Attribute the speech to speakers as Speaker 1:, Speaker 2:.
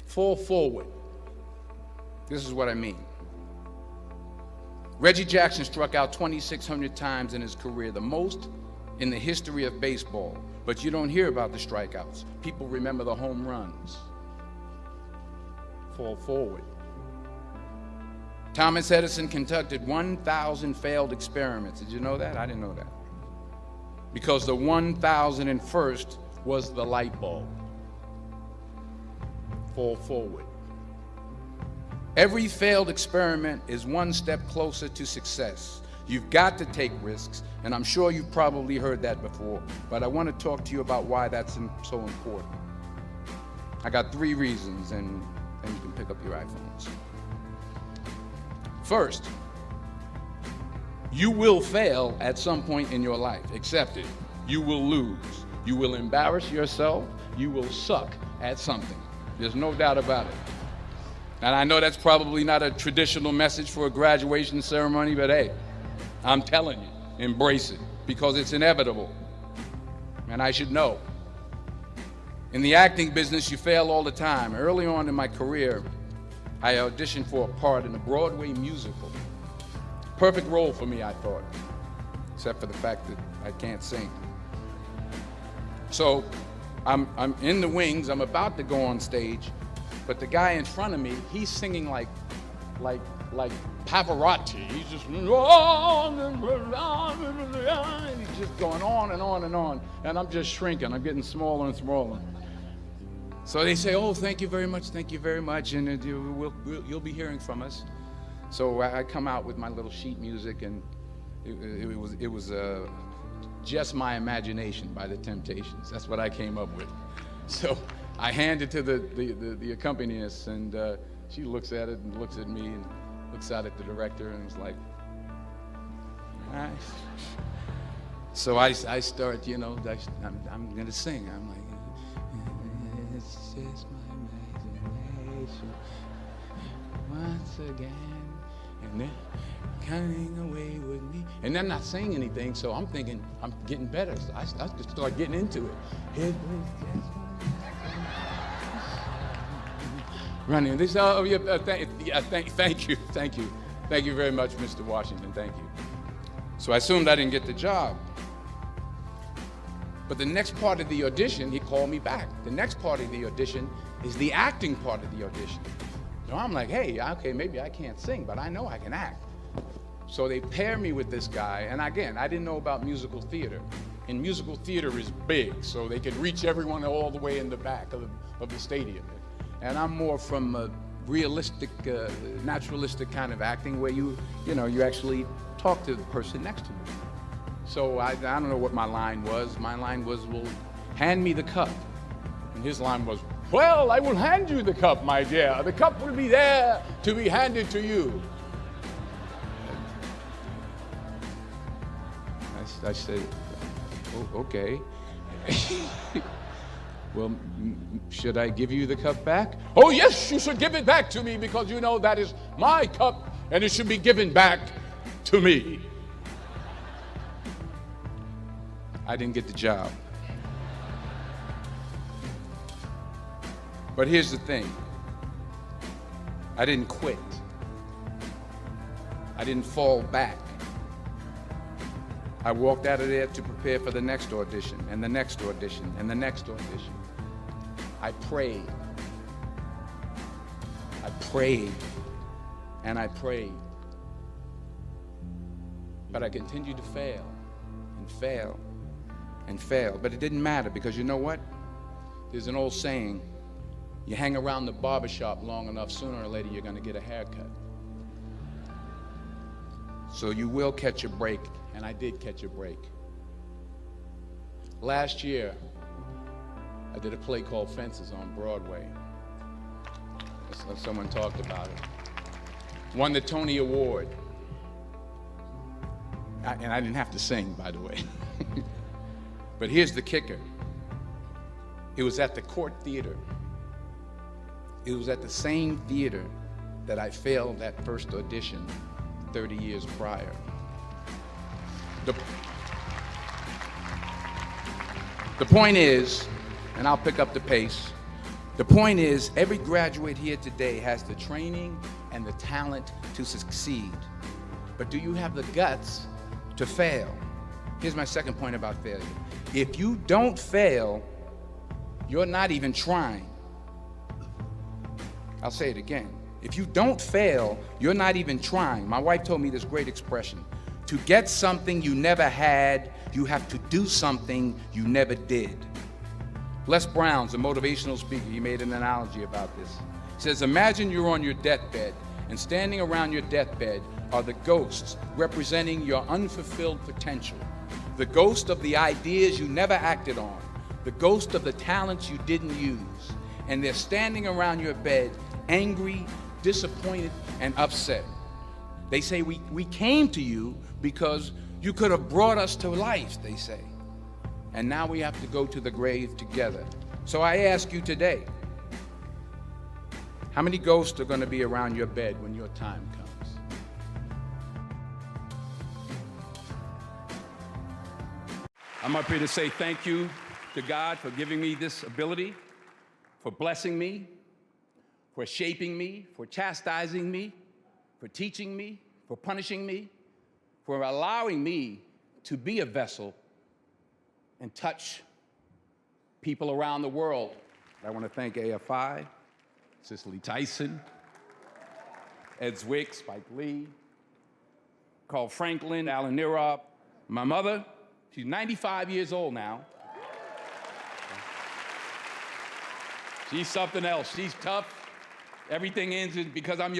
Speaker 1: Fall forward. This is what I mean. Reggie Jackson struck out 2,600 times in his career, the most in the history of baseball. But you don't hear about the strikeouts. People remember the home runs. Fall forward. Thomas Edison conducted 1,000 failed experiments. Did you know that? I didn't know that. Because the 1,001st was the light bulb. Fall forward. Every failed experiment is one step closer to success. You've got to take risks, and I'm sure you've probably heard that before, but I want to talk to you about why that's so important. I got 3 reasons, and you can pick up your iPhones. First, you will fail at some point in your life. Accept it. You will lose. You will embarrass yourself. You will suck at something. There's no doubt about it. And I know that's probably not a traditional message for a graduation ceremony, but hey, I'm telling you, embrace it, because it's inevitable. And I should know. In the acting business, you fail all the time. Early on in my career, I auditioned for a part in a Broadway musical. Perfect role for me, I thought, except for the fact that I can't sing. So I'm in the wings, I'm about to go on stage, but the guy in front of me, he's singing like Pavarotti. He's just, and he's just going on and on and on, and I'm just shrinking. I'm getting smaller and smaller. So they say, "Oh, thank you very much, and you'll be hearing from us." So I come out with my little sheet music, and it was Just My Imagination by the Temptations. That's what I came up with. So I hand it to the accompanist, and she looks at it and looks at me and looks out at the director and was like, all right. So I start, I'm going to sing. I'm like, it's just my imagination once again, and they're coming away with me. And they're not saying anything, so I'm thinking I'm getting better. So I just start getting into it. It was just running. They say, "Oh, yeah, thank you very much, Mr. Washington. Thank you." So I assumed I didn't get the job. But the next part of the audition, he called me back. The next part of the audition is the acting part of the audition. So I'm like, hey, okay, maybe I can't sing, but I know I can act. So they pair me with this guy, and again, I didn't know about musical theater. And musical theater is big, so they could reach everyone all the way in the back of the stadium. And I'm more from a realistic, naturalistic kind of acting where you actually talk to the person next to you. So I don't know what my line was. My line was, well, hand me the cup. And his line was, well, I will hand you the cup, my dear. The cup will be there to be handed to you. I said, oh, okay. Well, should I give you the cup back? Oh, yes, you should give it back to me, because that is my cup and it should be given back to me. I didn't get the job. But here's the thing. I didn't quit. I didn't fall back. I walked out of there to prepare for the next audition, and the next audition, and the next audition. I prayed. I prayed. And I prayed. But I continued to fail and fail and fail. But it didn't matter, because you know what? There's an old saying, you hang around the barbershop long enough, sooner or later you're going to get a haircut. So you will catch a break, and I did catch a break. Last year, I did a play called Fences on Broadway. Someone talked about it. Won the Tony Award. And I didn't have to sing, by the way. But here's the kicker. It was at the Court Theater. It was at the same theater that I failed that first audition 30 years prior. The point is, and I'll pick up the pace, The point is, every graduate here today has the training and the talent to succeed. But do you have the guts to fail? Here's my second point about failure. If you don't fail, you're not even trying. I'll say it again. If you don't fail, you're not even trying. My wife told me this great expression. To get something you never had, you have to do something you never did. Les Brown's a motivational speaker. He made an analogy about this. He says, imagine you're on your deathbed, and standing around your deathbed are the ghosts representing your unfulfilled potential. The ghost of the ideas you never acted on. The ghost of the talents you didn't use. And they're standing around your bed, angry, disappointed, and upset. They say, we came to you because you could have brought us to life, they say. And now we have to go to the grave together. So I ask you today, how many ghosts are going to be around your bed when your time comes? I'm up here to say thank you to God for giving me this ability, for blessing me, for shaping me, for chastising me, for teaching me, for punishing me, for allowing me to be a vessel and touch people around the world. I want to thank AFI, Cicely Tyson, Ed Zwick, Spike Lee, Carl Franklin, Alan Nirop, my mother. She's 95 years old now. She's something else. She's tough. Everything ends because I'm your